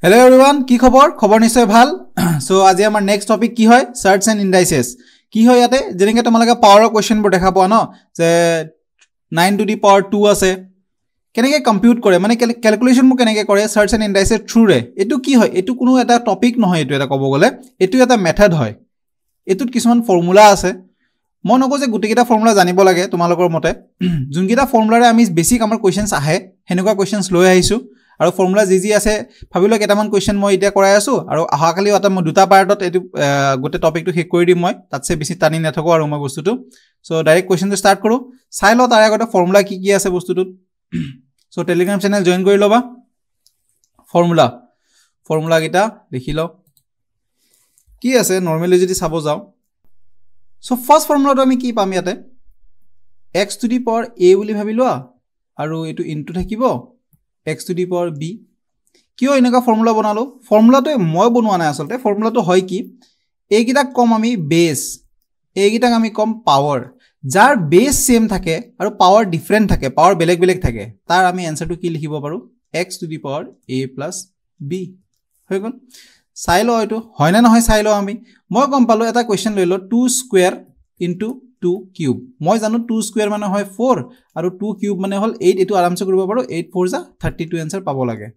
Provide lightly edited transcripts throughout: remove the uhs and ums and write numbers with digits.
Hello everyone, কি খবৰ? খবৰ নিশ্চয় ভাল। সো আজি আমাৰ নেক্সট টপিক কি হয়? Charts and indices. কি হয় ইয়াতে? যেনেকৈ তোমালোকে পাৱাৰৰ কোৱেশ্চনবোৰ দেখা পোৱা ন, যে 9 to the power 2 আছে। কেনেকৈ কম্পিউট কৰে, মানে ক্যালকুলেশনবোৰ কেনেকৈ কৰে চাৰ্টস এণ্ড ইন্ডাইসেস থ্ৰুৰে। এটো কি হয়? এটো কোনো এটা টপিক নহয়, এটো এটা ক'ব গ'লে এটো এটা মেথড হয়। এটোত কিছুমান ফৰ্মুলা আছে। মই নকওঁ যে গোটেইকেইটা ফৰ্মুলা জানিব লাগে তোমালোকৰ মতে। যোনকেইটা ফৰ্মুলাৰে আমি বেছিক আমাৰ কোৱেশ্চনছ আহে, হেনেকুৱা কোৱেশ্চনছ লৈ আহিছো। আৰু ফৰ্মুলা যি আছে ভাবিলো কেইটামান কোৱেশ্চন মই এতিয়া কৰাই আছো আৰু আহাকালি এটা মই দুটা পাৰ্টত এটো গোটে টপিকটো শেষ কৰি দিম মই, তাতছে বেছি টানি নাথাকো আৰু মই বস্তুটো। সো ডাইৰেক্ট কোৱেশ্চনটো ষ্টাৰ্ট কৰো। চাই লও তাৰ আগতে ফৰ্মুলা কি আছে বস্তুটোত। সো টেলিগ্ৰাম চেনেল জয়েন কৰি লবা। ফৰ্মুলা কেইটা লিখি লও। কি আছে নৰমালি যদি চাব যাও, সো ফাৰ্স্ট ফৰ্মুলাটো আমি কি পাম ইয়াতে? x to the power a বুলি ভাবি লোৱা আৰু এটো ইনটু থাকিব x to the power b। কিয় এনেকা ফৰ্মুলা বনালো? ফৰ্মুলাটো মই বনোৱা নাই আসলতে। ফৰ্মুলাটো হয় কি, এইকিটা কম আমি বেস, এইকিটাক আমি কম পাৱাৰ। যাৰ বেস সেম থাকে আৰু পাৱাৰ ডিফাৰেন্ট থাকে, পাৱাৰ বেলেগ বেলেগ থাকে, তাৰ আমি এনসাৰটো কি লিখিব পাৰো? x to the power a plus b হৈ গল। চাই লও এটো হয় না নহয় চাই লও আমি। মই গম পালো এটা কোৱেশ্চন লৈ ল 2 স্কয়াৰ ইনটু 2 কিউব। মই জানো 2 স্কয়াৰ মানে হয় 4 আৰু 2 কিউব মানে হল 8। এটো আৰামছে কৰিব পাৰো। 8 4 যা 32 আনসাৰ পাব লাগে।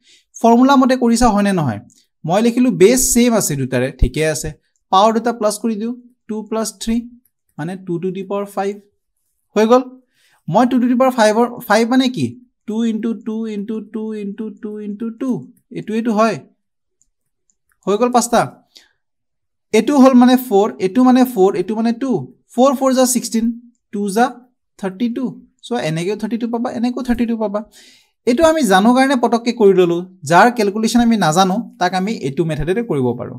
ফৰ্মুলা মতে কৰিছা হয় না নহয়? মই লিখিলো বেস সেম আছে দুটাৰে, ঠিকে আছে। পাৱাৰ দুটা প্লাস কৰি দিও, 2 plus 3 মানে 2 to the power 5 হৈ গল। মই 2 to the power 5 মানে কি? 2 into 2 into 2 into 2 into 2 এটো হয় হৈ গল পাঁচটা। এটো হল মানে 4, এটো মানে 4, এটো মানে 2। 4 4 যা 16, 2 যা 32। সো এনেকেও 32 পাবা, এনেকেও 32 পাবা। এটো আমি জানো কাৰণে পটককে কৰি ললো। যাৰ ক্যালকুলেশন আমি নাজানো তাক আমি এটো মেথডেৰে কৰিব পাৰো।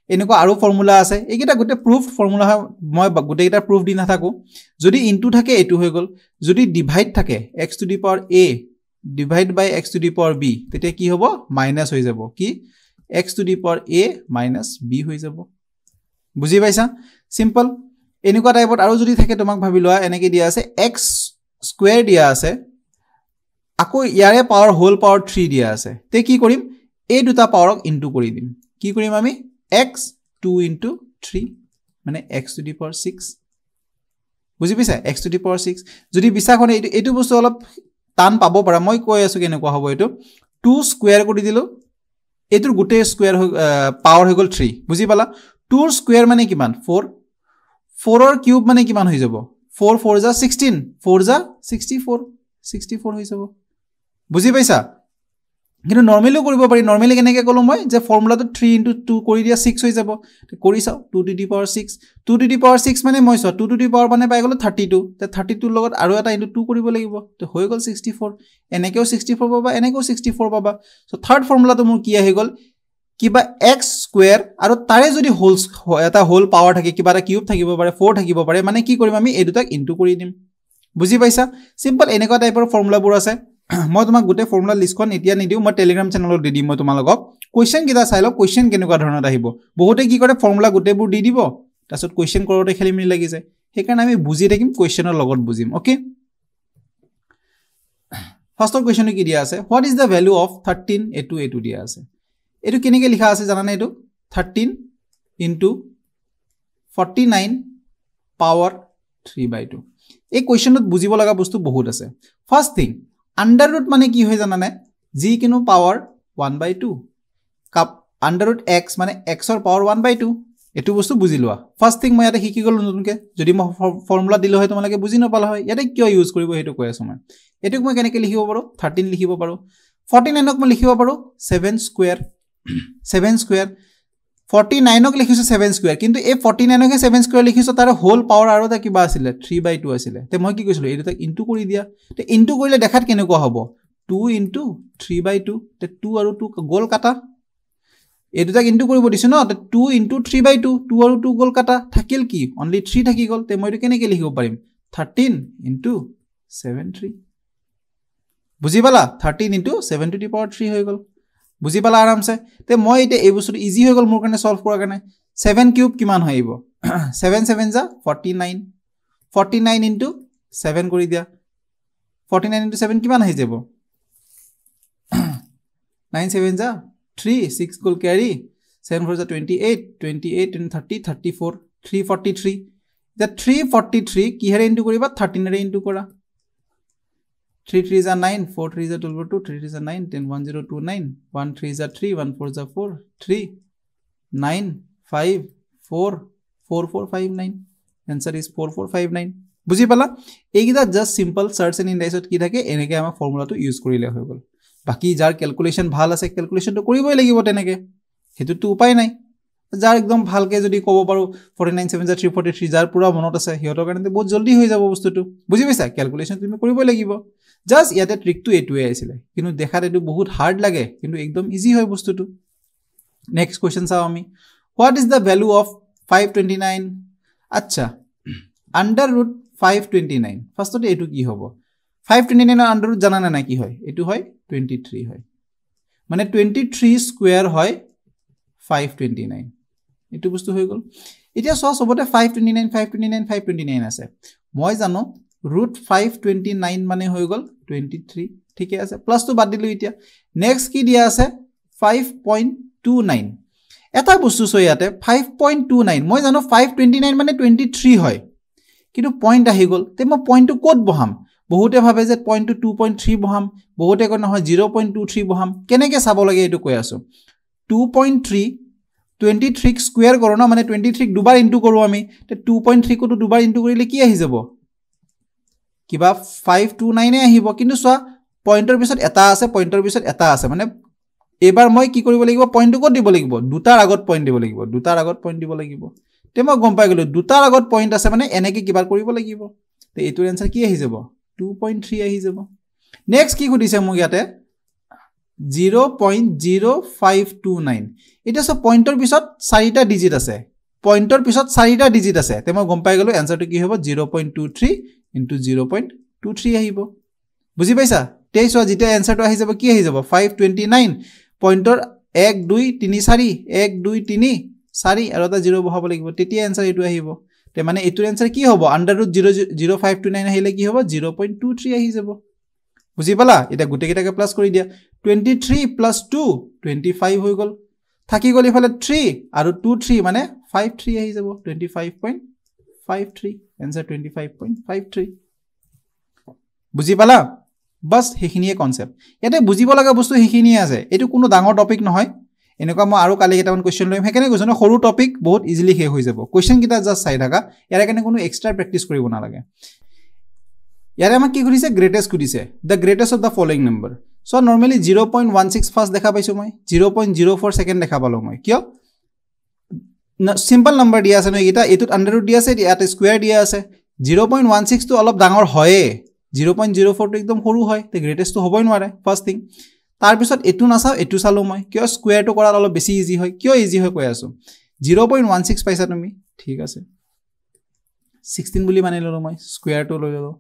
এনেকুৱা আৰু ফৰ্মুলা আছে, এইকেইটা গোটে প্ৰুফ ফৰ্মুলা হয়। মই গোটেইকেইটা প্ৰুফ দি নাথাকো। যদি ইনটু থাকে এটো হৈ গল, যদি ডিভাইড থাকে x to the power a divide by x to the power b, তেতিয়া কি হ'ব? মাইনাস হৈ যাব। কি? x to the power a minus b হৈ যাব। বুজি পাইছা? সিম্পল। এনেকুৱা টাইপত আৰু যদি থাকে তোমাক ভাবি লোৱা এনেকে দিয়া আছে x স্কয়াৰ দিয়া আছে, আকৌ ইয়াৰে পাৱাৰ হোল পাৱাৰ 3 দিয়া আছে। তে কি কৰিম? এই দুটা পাৱাৰক ইনটু কৰি দিম। কি কৰিম আমি? x 2 into 3 মানে x to the power 6। বুজি পাইছা? x to the power 6। যদি বিছাখনে এটো বস্তু অলপ টান পাব পাৰা, মই কৈ আছো কেনেকুৱা হ'ব এটো। 2 স্কয়াৰ কৰি দিলো, এটোৰ গোটে স্কয়াৰ পাৱাৰ হৈ গল 3। বুজি পালা? 2 ৰ স্কয়াৰ মানে কিমান? 4। 4 ৰ কিউব মানে কিমান হৈ যাব? 4 4 যা 16, 4 যা 64, 64 হৈ যাব। বুজি পাইছা? কিন্তু নৰমালিও কৰিব পাৰি। নৰমালি কেনেকৈ কলো মই যে ফৰ্মুলাটো 3 into 2 কৰি দিয়া 6 হৈ যাব। কৰি চাও 2 to the power 6, 2 to the power 6 মানে মই 2 to the power মানে পাই গলো 32। তে 32 লগত আৰু এটা into 2 কৰিব লাগিব। তে হৈ গল 64। এনেকেও 64 পাবা, এনেকেও 64 পাবা। সো থাৰ্ড ফৰ্মুলাটো মোৰ কি আহি গল? কিবা x স্কয়াৰ আৰু তাৰে যদি হোলস এটা হোল পাৱাৰ থাকে, কিবা এটা কিউব থাকিব পাৰে, 4 থাকিব পাৰে, মানে কি কৰিম আমি? এই দুটাক ইনটু কৰি দিম। বুজি পাইছা? সিম্পল এনেকুৱা টাইপৰ ফৰ্মুলাবোৰ আছে। মই তোমাক গোটে ফৰ্মুলা লিষ্টখন এতিয়া নিদিও, মই টেলিগ্ৰাম চেনেলত দি দিম মই তোমালোকক। কোৱেশ্চন কিটা চাই লও, কোৱেশ্চন কেনেকুৱা ধৰণত আহিব। বহুতে কি কৰে ফৰ্মুলা গোটেবোৰ দি দিব, তাৰপিছত কোৱেশ্চন কৰোতে খেলিমেলি লাগি যায়। সেইকাৰণে আমি বুজি থাকিম, কোৱেশ্চনৰ লগত বুজিম। ওকে, ফাৰ্স্টৰ কোৱেশ্চনটো কি দিয়া আছে? What is the value of 13? এটো দিয়া আছে। এটো কেনেকৈ লিখা আছে জানানে? এটো 13 into 49 power 3/2। এই কোৱেশ্চনত বুজিব লগা বস্তু বহুত আছে। ফাৰ্স্ট থিং, আন্ডাৰ ৰুট মানে কি হয় জানানে? যি কিনো power 1/2। Cup under root x মানে x ৰ পাৱাৰ 1/2। এটো বস্তু বুজি লোৱা। ফাৰ্স্ট থিং মই ইয়াতে শিকি গলো নতুনকে। যদি মই ফৰ্মুলা দিলো হয় তোমালোকে বুজি নাপালা হয়। ইয়াতে কিয় ইউজ কৰিব হেতু কৈ আছো মই। এটোক মই কেনেকৈ লিখিব পাৰো? 13 লিখিব পাৰো। 49ক মই লিখিব পাৰো 7 স্কয়াৰ। 7 স্কয়াৰ 49ক লিখিছো 7 স্কয়াৰ, কিন্তু এই 49কে 7 স্কয়াৰ লিখিছো, তাৰ হোল পাৱাৰ আৰু এটা কিবা আছিল 3/2 আছিল। তে মই কি কৈছিলো? এই দুটাক ইনটু কৰি দিয়া। তে ইনটু কৰিলে দেখাত কেনেকুৱা হ'ব? 2 into 3/2। তে 2 আৰু 2 গল কাটা। এই দুটাক ইনটু কৰিব দিছো ন, তে 2 into 3/2, 2 আৰু 2 গল কাটা। থাকিল কি? অনলি 3 থাকি গল। তে মই এটো কেনেকৈ লিখিব পাৰিম? 13 into 7 3। বুজি পালা? 13 into 7 to the power 3 হৈ গল। বুজি পালা আৰামছে? তে মই এটা এই বস্তুটো ইজি হৈ গল মোৰ কাৰণে সলভ কৰাৰ কাৰণে। 7 কিউব কিমান হইব? 7 7 যা 49। 49 into 7 কৰি দিয়া। 49 into 7 কিমান হৈ যাব? 9 7 যা 3 6 গ'ল carry 7 4 28 28 and 30 34 343 that 343 কিহেৰে ইনটু কৰিবা 13 ৰে ইনটু কৰা 3 3 is 9 4 3 is 12 2 3 3 is 9 10 1 0 2 9 1 3 is 3 1 4 is 4 3 9 5 4 4 4 5 9 answer is 4 4 5 9 বুজি পালা এইগিটা জাস্ট সিম্পল সার্চ এন্ড ইনডাইসত কি থাকে এনেকে আমাৰ ফৰ্মুলাটো ইউজ কৰিলে হৈ গল বাকি যাৰ ক্যালকুলেশন ভাল আছে ক্যালকুলেশনটো কৰিবই লাগিব তেনেকে হেতুটো উপায় নাই যাৰ একদম ভালকে যদি ক'ব পাৰো 497 যাৰ পুৰা মনত আছে হিয়তৰ কাৰণে বহুত জলদি হৈ যাব বস্তুটো বুজি পাইছা ক্যালকুলেশন তুমি কৰিবই লাগিব জাস্ট ইয়াতে ট্ৰিকটো এটুৱে আছিলে কিন্তু দেখাত এটো বহুত হাৰ্ড লাগে কিন্তু একদম ইজি হয় বস্তুটো নেক্সট কোৱেশ্চন চাও আমি what is the value of 529 আচ্ছা আন্ডাৰ ৰুট 529 ফাৰ্স্টতে এটো কি হ'ব 529 আন্ডাৰ ৰুট জানা না কি হয় এটো হয় 23 হয় মানে 23 স্কয়াৰ হয় 529 এটো বস্তু হৈ গল এতিয়া সবতে 529 আছে মই জানো root 529 মানে হৈ গল 23 ঠিকে আছে প্লাস তো বাদ দিলো এতিয়া নেক্সট কি দিয়া আছে 5.29 এটা বস্তু সয়াতে 5.29 মই জানো 529 মানে 23 হয় কিন্তু পয়েন্ট আহি গল তে মই পয়েন্টটো কোড বহাম বহুতে ভাবে যে পয়েন্টটো 2.3 বহাম বহুতে কয় নহয় 0.23 বহাম কেনেকে চাব লাগে এটো কৈ আছো 2.3 23 স্কয়াৰ কৰো না মানে 23 দুবাৰ ইনটু কৰো আমি তে 2.3 কো দুবাৰ ইনটু কৰিলে কি আহি যাব কিবা 529 এ আহিব কিন্তু সা পয়েন্টৰ পিছত এটা আছে পয়েন্টৰ পিছত এটা আছে মানে এবাৰ মই কি কৰিব লাগিব পয়েন্টটো কত দিব লাগিব দুটাৰ আগত পয়েন্ট দিব লাগিব দুটাৰ আগত পয়েন্ট দিব লাগিব তে মই গম পাই গলো দুটাৰ আগত পয়েন্ট আছে মানে এনেকে কিবা কৰিব লাগিব তে এটোৰ আনসাৰ কি আহি যাব 2.3 আহি যাব নেক্সট কি খুদিছে মোক ইয়াতে 0.0529 এটা সব পয়েন্টৰ পিছত চাৰিটা ডিজিট আছে পয়েন্টৰ পিছত চাৰিটা ডিজিট আছে তে মই গম পাই গলো আনসাৰটো কি হ'ব 0.23 into 0.23 আহিব বুজি পাইছা তেইছো যেটা আনসাৰটো আহি যাব কি আহি যাব 529 পয়েন্টৰ 1 2 3 4 1 2 3 4 আৰু এটা 0 বহাব লাগিব তেতিয়া আনসাৰ এটো আহিব তে মানে এটোৰ আনসাৰ কি হ'ব আন্ডাৰ ৰুট 0.0529 আহিলে কি হ'ব 0.23 আহি যাব বুজি পালা এটা গুটে কেটাকে প্লাস কৰি দিয়া 23 plus 2 25 হৈ গল থাকি গলি ফলে 3 আৰু 23 মানে 53 আহি যাব 25.53 answer 25.53 বুজি পালা বাস হেখিনিয়ে কনসেপ্ট ইয়াতে বুজিব লগা বস্তু হেখিনিয়ে আছে এটো কোনো ডাঙৰ টপিক নহয় এনেকুৱা মই আৰু কালি কেটামান কোৱেশ্চন লইম হেকেনে কৈছো ন সৰু টপিক বহুত ইজিলি হে হৈ যাব কোৱেশ্চন কিটা জাস্ট চাই থাকা ইয়াৰ কাৰণে কোনো এক্সট্ৰা প্ৰেক্টিস কৰিব না লাগে ইয়াৰে আমাক কি কৰিছে গ্ৰেটেষ্ট কৰিছে the greatest of the following number so normally 0.16 first দেখা পাইছো মই 0.04 সেকেন্ড দেখা পালো মই কিয় সিম্পল নাম্বার দিয়া আছে ন এটা এটুত আন্ডার রুট দিয়া আছে ইয়াতে স্কয়ার দিয়া আছে 0.16 তো অলপ ডাঙৰ হয় 0.04 তো একদম সৰু হয় তে গ্ৰেটেষ্ট তো হবই নোৱাৰে ফাৰ্স্ট থিং তাৰ পিছত এটু নাচাও এটু চালো মই কিয় স্কয়াৰ তো কৰাৰ অলপ বেছি ইজি হয় কিয় ইজি হয় কৈ আছো 0.16 পাইছা তুমি ঠিক আছে 16 বুলি মানি ললো মই স্কয়ার তো লৈ ললো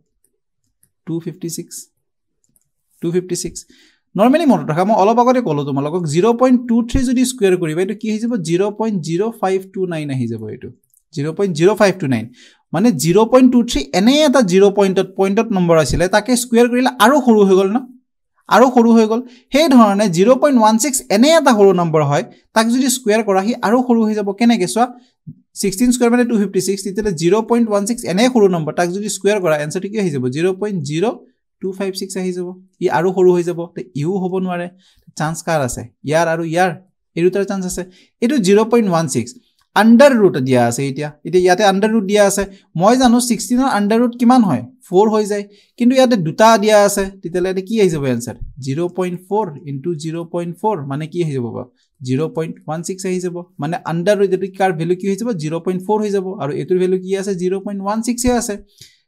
256 নরমালি মনত ৰাখা মই অলপ আগতে কলো তোমালোকক 0.23 যদি স্কয়াৰ কৰিবা এটো কি হৈ যাব 0.0529 আহি যাব এটো 0.0529 মানে 0.23 এনে এটা 0 পয়েন্টত নম্বৰ আছিল তাকে স্কয়াৰ কৰিলে আৰু সৰু হৈ গল না আৰু সৰু হৈ গল সেই ধৰণে 0.16 এনে এটা সৰু নম্বৰ হয় তাক যদি স্কয়াৰ কৰা হি আৰু সৰু হৈ যাব কেনেকে সোৱা 16 স্কয়াৰ মানে 256 তেতিয়া 0.16 এনে সৰু নম্বৰ তাক যদি স্কয়াৰ কৰা আনসাৰটো কি হৈ যাব 0.0256 আহি যাব ই আৰু সৰু হৈ যাব তে ইউ হ'ব নোৱাৰে চান্স কাৰ আছে ইয়াৰ আৰু ইয়াৰ এৰুটাৰ চান্স আছে এটো 0.16 আন্ডাৰ ৰুট দিয়া আছে এতিয়া ইয়াতে আন্ডাৰ ৰুট দিয়া আছে মই জানো 16 ৰ আন্ডাৰ ৰুট কিমান হয় 4 হৈ যায় কিন্তু ইয়াতে দুটা দিয়া আছে তেতিয়ালে কি আহি যাব আনসাৰ 0.4 into 0.4 মানে কি আহি যাব 0.16 আহি যাব মানে আন্ডাৰ ৰুট এটো কাৰ ভ্যালু কি হৈ যাব 0.4 হৈ যাব আৰু এটোৰ ভ্যালু কি আছে 0.16 এ আছে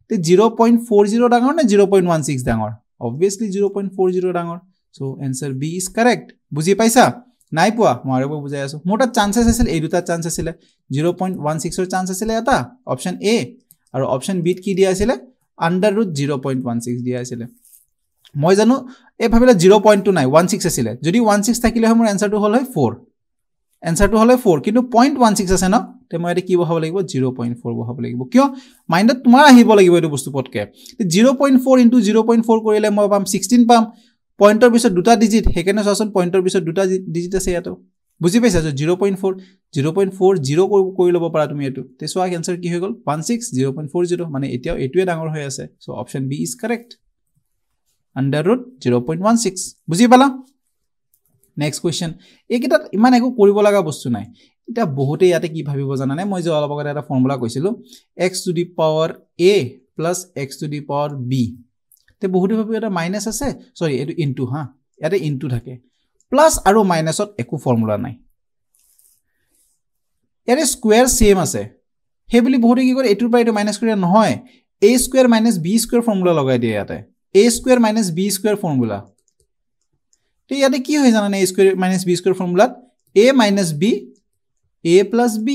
তে 0.40 ডাঙৰ না 0.16 ডাঙৰ obviously 0.40 ডাঙৰ so answer b is correct বুজি পাইছা নাই পোৱা মই আৰু বুজাই আছো মোটা চান্সেস আছিল এই দুটা চান্স আছিল 0.16 ৰ চান্স আছিল এটা অপচন এ আৰু অপচন বি কি দিয়া আছিল আন্ডাৰ ৰুট 0.16 দিয়া আছিল মই জানো এ ভাবিলা 0.2 নাই 16 আছিল যদি 16 থাকিলে মোৰ আনসাৰটো হল হয় 4 আনসাৰটো হল 4 কিন্তু 0.16 আছে ন তে মই এতে কি বহাব লাগিব 0.4 বহাব লাগিব কিয় মাইন্ডত তোমাৰ আহিব লাগিব এটো বস্তু পটকে 0.4 into 0.4 কৰিলে মই পাম 16 পাম পইণ্টৰ পিছত দুটা ডিজিট হেকেনে চাচোন পইণ্টৰ পিছত দুটা ডিজিট আছে ইয়াতো বুজি পাইছা 0.40 কৰি ল'ব পাৰা তুমি এটো তে সো আনসাৰ কি হৈ গল 16 মানে এতিয়াও এটোৱে ডাঙৰ হৈ আছে so option B is correct √0.16 বুজি পালা নেক্সট কোৱেশ্চন এইকেইটা ইমান একো কৰিব লগা বস্তু নাই এটা বহুতে ইয়াতে কি ভাবিব জানানে মই যে অলপ আগতে এটা ফৰ্মুলা কৈছিলো x to the power a plus x to the power b তে বহুতে ভাবিব এটা মাইনাস আছে সৰি এটো ইনটু হা ইয়াতে ইনটু থাকে প্লাস আৰু মাইনাসত একো ফৰ্মুলা নাই ইয়াতে স্কয়াৰ সেম আছে হে বুলি বহুতে কি কৰে এটোৰ পৰা এটো মাইনাস কৰি নহয় a square minus b square formula লগাই দিয়ে ইয়াতে a square minus b square formula তে ইয়াতে কি হৈ জানানে a square minus b square ফৰ্মুলাত a minus b a plus b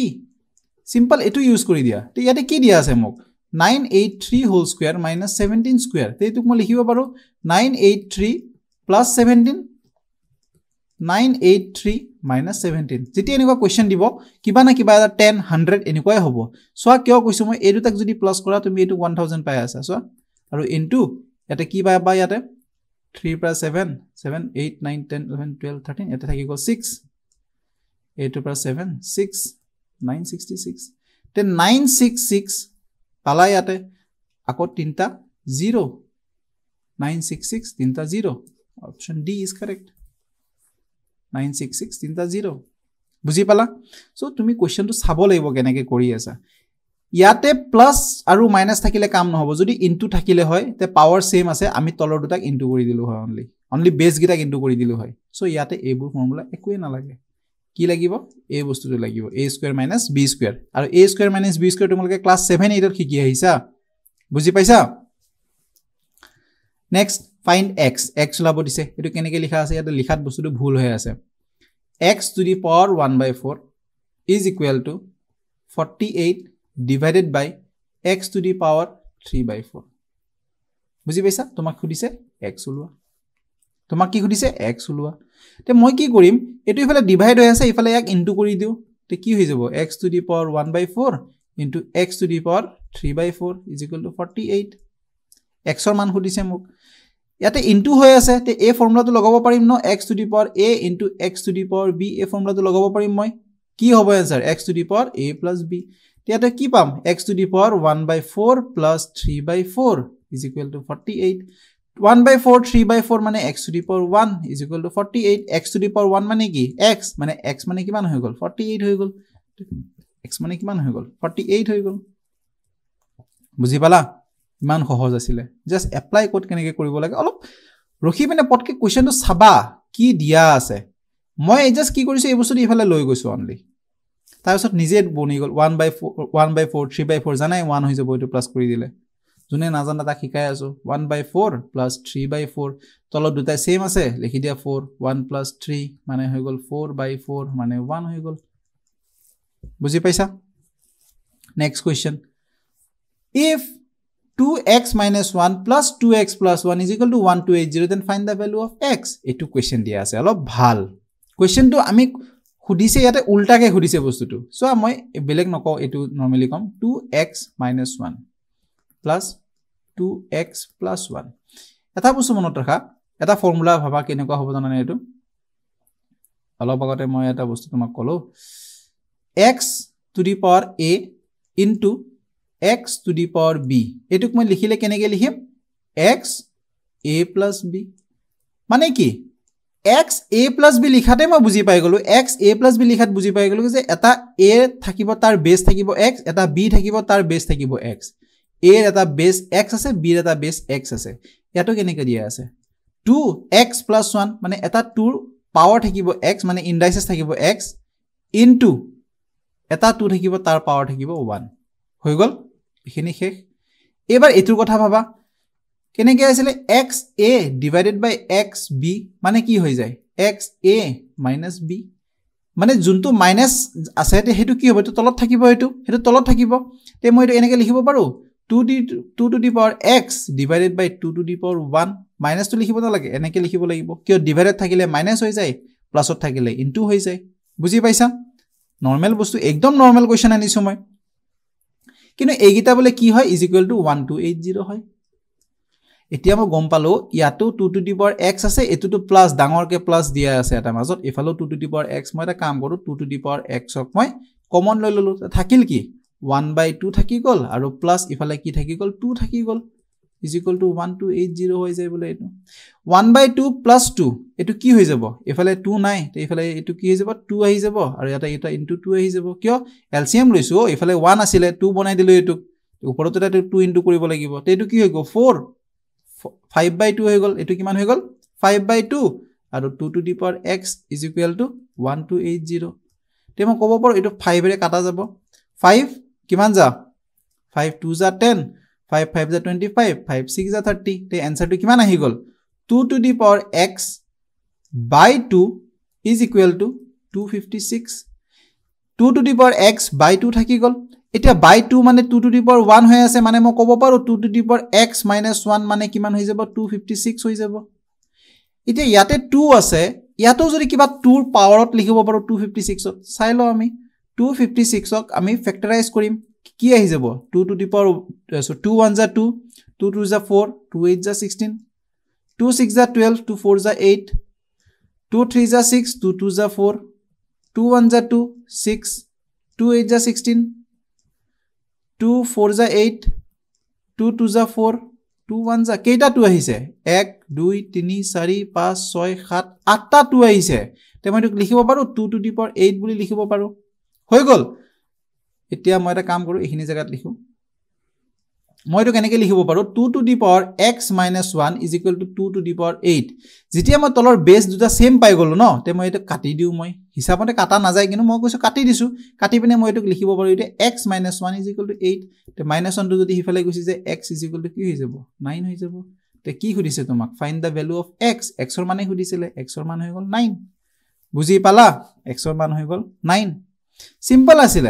simple etu use kori dia te yate ki dia ase mok 983 whole square minus 17 square te etu moi likhibo paro 983 plus 17 983 minus 17 jeti enikwa question dibo kiba na kiba 10 100 enikwa hobo so kyo koisu moi edu tak jodi plus kora tumi etu 1000 pai asa so aru into yate ki ba yate 3 plus 7 7 8 9 10 11 12 13 yate thaki go 6 8 plus 7 6 966 te 966 pala yate ako tinta 0 966 tinta 0 option D is correct 966 tinta 0 বুজি পালা so তুমি question তো sub লাগিব কেনেকে কৰি আছা ইয়াতে plus আৰু মাইনাস থাকিলে কাম নহব যদি ইনটু থাকিলে হয় তে পাৱাৰ সেম আছে আমি তলৰ দুটাক ইনটু কৰি দিলো হয় অনলি বেস গিটাক ইনটু কৰি দিলো হয় সো ইয়াতে এইবোৰ ফৰ্মুলা একোৱে নালাগে কি লাগিব a বস্তুটো লাগিব a square minus b square আৰু a square minus b square তোমালোকে ক্লাস 7 8 ত শিকি আহিছা বুজি পাইছা নেক্সট ফাইন্ড x x লাব দিছে এটো কেনেকে লিখা আছে ইয়াতে লিখাত বস্তুটো ভুল হৈ আছে x to the power 1/4 is equal to 48 divided by x to the power 3/4 বুজি পাইছা তোমাক খুদিছে x ওলোৱা তোমাক কি খুদিছে x ওলোৱা তে মই কি কৰিম এটো ইফালে ডিভাইড হৈ আছে ইফালে এক ইনটু কৰি দিও তে কি হৈ যাব x to the power 1/4 into x to the power 3/4 is equal to 48 x ৰ মান খুদিছে মোক ইয়াতে ইনটু হৈ আছে তে এই ফৰ্মুলাটো লগাব পাৰিম ন x to the power a into x to the power b এই ফৰ্মুলাটো লগাব পাৰিম মই কি হ'ব answer x to the power a plus b তে ইয়াতে কি পাম x to the power 1/4 plus 3/4 is equal to 48 1/4 3/4 মানে x to the power 1 is equal to 48 x to the power 1 মানে কি x মানে কিমান হৈ গল 48 হৈ গল x মানে কিমান হৈ গল 48 হৈ গল বুজি পালা ইমান সহজ আছিল জাস্ট এপ্লাই কোড কেনেকে কৰিব লাগে অলপ ৰখি পিনে পটকে কোৱেশ্চনটো চাবা কি দিয়া আছে মই জাস্ট কি কৰিছো এই বস্তুটো ইফালে লৈ গৈছো অনলি তাৰপিছত নিজে বনি গল 1/4 3/4 জানাই 1 হৈ যাব এটো প্লাস কৰি দিলে জুনে নাজানা তা শিকাই আছো 1/4 plus 3/4 তলত দুটা সেম আছে লিখি দিয়া 4 1 plus 3 মানে হৈ গল 4/4 মানে 1 হৈ গল বুজি পাইছা next question if 2x minus 1 plus 2x plus 1 is equal to 1280 then find the value of x এটো কোৱেশ্চন দিয়া আছে অলপ ভাল কোৱেশ্চনটো আমি খুদিছে ইয়াতে উল্টাকে খুদিছে বস্তুটো সো মই বেলেগ নকও এটো নরমালি কম 2x minus 1 plus 2x plus 1 এটা বস্তু মনত ৰাখা এটা ফৰ্মুলা ভাবা কেনেকুৱা হ'ব জানানে এটো অলপ আগতে মই এটা বস্তু তোমাক কলো x to the power a into x to the power b এটুক মই লিখিলে কেনেকে লিখিম x a plus b মানে কি x a plus b লিখাতে মই বুজি পাই গলো x a plus b লিখাত বুজি পাই গলো যে এটা a থাকিব তাৰ বেস থাকিব x এটা b থাকিব তাৰ বেস থাকিব x a এর এটা বেস x আছে b এর এটা বেস x আছে এটো কেনেকে দিয়া আছে 2x plus 1 মানে এটা 2 পাওয়ার থাকিব x মানে ইন্ডাইসেস থাকিব x into এটা 2 থাকিব তাৰ পাওয়াৰ থাকিব 1 হৈ গল এখিনি শেষ এবাৰ এটোৰ কথা ভাবা কেনেকে আছিল x a divided by x b মানে কি হৈ যায় x a minus b মানে যোনটো মাইনাস আছে তে হেতু কি হ'ব তো তলত থাকিব হেতু তলত থাকিব তে মই এটো এনেকে লিখিব পাৰো 2 to the power x divided by 2 to the power 1 minus to লিখিব না লাগে এনেকে লিখিব লাগিব কিয় ডিভাইডেড থাকিলে মাইনাস হৈ যায় প্লাসত থাকিলে ইনটু হৈ যায় বুজি পাইছা নরমাল বস্তু একদম নরমাল কোৱেশ্চন আনিছো মই কিন্তু এইগিটা বলে কি হয় is equal to 1280 হয় এতিয়া মই গম পালো ইয়াতো 2 টু দি পাৱাৰ x আছে এটোটো প্লাস ডাঙৰকে প্লাস দিয়া আছে এটা মাজত এফালো 2 টু দি পাৱাৰ x মই এটা কাম কৰো 2 টু দি পাৱাৰ x ক মই কমন লৈ ললো থাকিল কি 1/2 থাকি গল আৰু প্লাস ইফালে কি থাকি গল 2 থাকি গল is equal to 1280 হৈ যায় বলে এটো 1/2 plus 2 এটো কি হৈ যাব এফালে 2 নাই তে এফালে এটো কি হৈ যাব 2 আহি যাব আৰু এটা ইনটু 2 আহি যাব কিয় এলসিএম লৈছো এফালে 1 আছিল 2 বনাই দিলো এটো ওপৰত এটা 2 ইনটু কৰিব লাগিব তে এটো কি হৈ গল 4 5/2 হৈ গল এটো কিমান হৈ গল 5/2 আৰু 2 to the power x is equal to 1280 তে মই ক'ব পাৰো এটো 5 ৰে কাটা যাব 5 কিমান যা 5 2 যা 10 5 5 is 25 5 6 is 30 the answer to kiman ahi gol 2 to the power x by 2 is equal to 256 2 to the power x by 2 thaki gol etia by 2 mane 2 to the power 1 hoy ase mane mo kobo paru 2 to the power x minus 1 mane kiman hoy jabo 256 hoy jabo etia yate 2 ase yato jodi kiba 2 r power ot likhibo paru 256 ot sai lo ami 256 ok ami factorize korim কি আহি যাব 2 to the power so 2 1 যা 2 2 2 যা 4 2 8 যা 16 2 6 যা 12 2 4 যা 8 2 3 যা 6 2 2 যা 4 2 1 যা 2 6 2 8 যা 16 2 4 যা 8 2 2 যা 4 2 1 যা কেইটা 2 আহিছে 1 2 3 4 5 6 7 8টা 2 আহিছে তে মই লিখিব পাৰো 2 টু দি পাৱাৰ 8 বুলি লিখিব পাৰো হৈ গল এতিয়া মই এটা কাম কৰো এইখিনি জায়গাত লিখো মই এটো কেনেকৈ লিখিব পাৰো 2 to the power x - 1 is equal to 2 to the power 8 যেতিয়া মই তলৰ বেস দুটা সেম পাই গলো ন তে মই এটো কাটি দিও মই হিচাপতে কাটা না যায় কিন্তু মই কৈছো কাটি দিছো কাটি পিনে মই এটো লিখিব পাৰো এটা x - 1 is equal to 8 তে -1 টো যদি হিফালে গৈছি যে x is equal to কি হৈ যাব 9 হৈ যাব তে কি খুদিছে তোমাক find da value of x x ৰ মানে খুদিছিলে x ৰ মান হৈ গল 9 বুজি পালা x ৰ মান হৈ গল 9 সিম্পল আছিল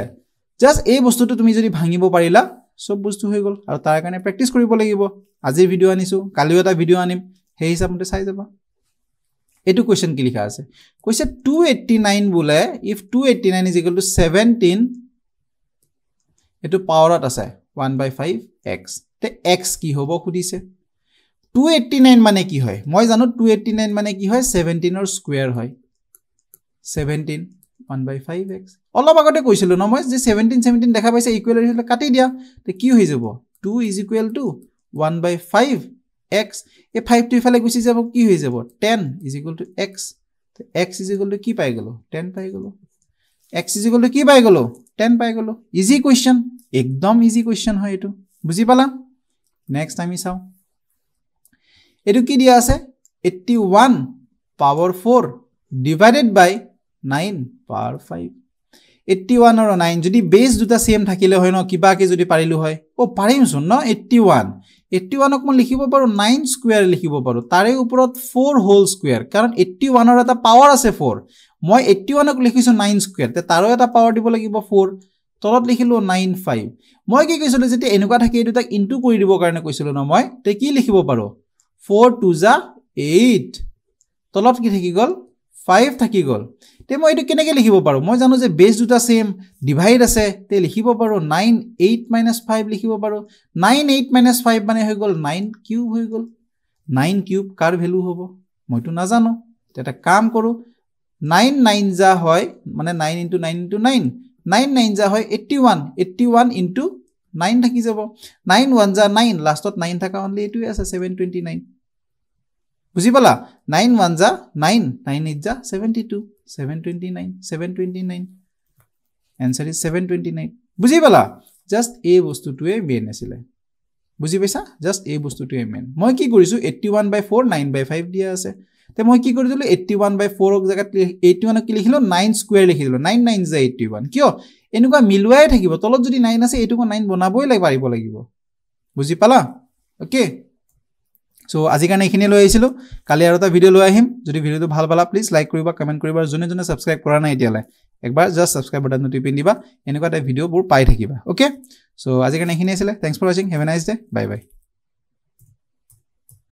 জাস্ট এই বস্তুটো তুমি যদি ভাঙিব পাৰিলা সব বস্তু হৈ গল আৰু তাৰ কাৰণে প্ৰেক্টিস কৰিব লাগিব আজি ভিডিও আনিছো কালিও এটা ভিডিও আনিম সেই হিচাপতে চাই যাবা এটো কোৱেশ্চন কি লিখা আছে কৈছে 289 বোলে if 289 is equal to 17 এটো পাৱাৰত আছে 1/5x তে x কি হ'ব খুদিছে 289 মানে কি হয় মই জানো 289 মানে কি হয় 17 ৰ স্কয়াৰ হয় 17 1/5x অলপ আগতে কৈছিল ন মই যে 17 দেখা পাইছে ইকুৱেল হলে কাটি দিয়া তে কি হৈ যাব 2 is equal to 1/5x এ 5 টো ইফালে গুছি যাব কি হৈ যাব 10 is equal to x তে x is equal to কি পাই গলো 10 পাই গলো x is equal to কি পাই গলো 10 পাই গলো ইজি কোৱেশ্চন একদম ইজি কোৱেশ্চন হয় এটো বুজি পালা নেক্সট আমি চাও এটো কি দিয়া আছে 81 power 4 divided by 9 power 5 81 আৰু 9 যদি বেস দুটা সেম থাকিলে হয় ন কিবা কে যদি পাৰিলো হয় ও পাৰিম শুন ন 81 ক মই লিখিব পাৰো 9 স্কয়াৰ লিখিব পাৰো তাৰে ওপৰত 4 হোল স্কয়াৰ কাৰণ 81 ৰ এটা পাৱাৰ আছে 4 মই 81 ক লিখিছো 9 স্কয়াৰ তে তাৰো এটা পাৱাৰ দিব লাগিব 4 তলত লিখিলো 95 মই কি কৈছিলো যেতি এনেকুৱা থাকে এই দুটাক ইনটু কৰি দিব কাৰণে কৈছিলো ন মই তে কি লিখিব পাৰো 4 2 যা 8 তলত কি থাকি গল 5 থাকি গল তে মই এটো কেনেকৈ লিখিব পাৰো মই জানো যে বেস দুটা সেম ডিভাইড আছে তে লিখিব পাৰো 9 8 - 5 লিখিব পাৰো 9 8 - 5 মানে হৈ গল 9 কিউব হৈ গল 9 কিউব কাৰ ভ্যালু হ'ব মইতো না জানো তে এটা কাম কৰো 9 9 যা হয় মানে 9 * 9 * 9 9 9 যা হয় 81 into 9 থাকি যাব 9 1 যা 9 লাষ্টত 9 থাকা অনলি এটোই আছে 729 বুজি পালা 9 1 যা 9 9 8 যা 72 729 answer is 729 বুজি পালা জাস্ট এই বস্তুটোৱে মেইন আছিল বুজি পাইছা জাস্ট এই বস্তুটোৱে মেইন মই কি কৰিছো 81/4 9/5 দিয়া আছে তে মই কি কৰি দিলো 81/4 ক জায়গাত 81 ক লিখিলো 9 স্কয়াৰ লিখি দিলো 9 9 যা 81 কিয় এনেকুৱা মিলুৱাই থাকিব তলত যদি 9 আছে এটোক 9 বনাবই পাৰিব লাগিব বুজি পালা ওকে সো আজি কাৰণে এখিনি লৈ আহিছিলো কালি আৰু এটা ভিডিও লৈ আহিম যদি ভিডিওটো ভাল পালা প্লিজ লাইক কৰিবা কমেন্ট কৰিবা জনে জনে সাবস্ক্ৰাইব কৰা নাই এতিয়ালে একবাৰ জাস্ট সাবস্ক্ৰাইব বাটনটো টিপি দিবা এনেকুৱা এটা ভিডিও বোৰ পাই থাকিবা ওকে সো আজি কাৰণে এখিনি আছিল thanks for watching have a nice day bye by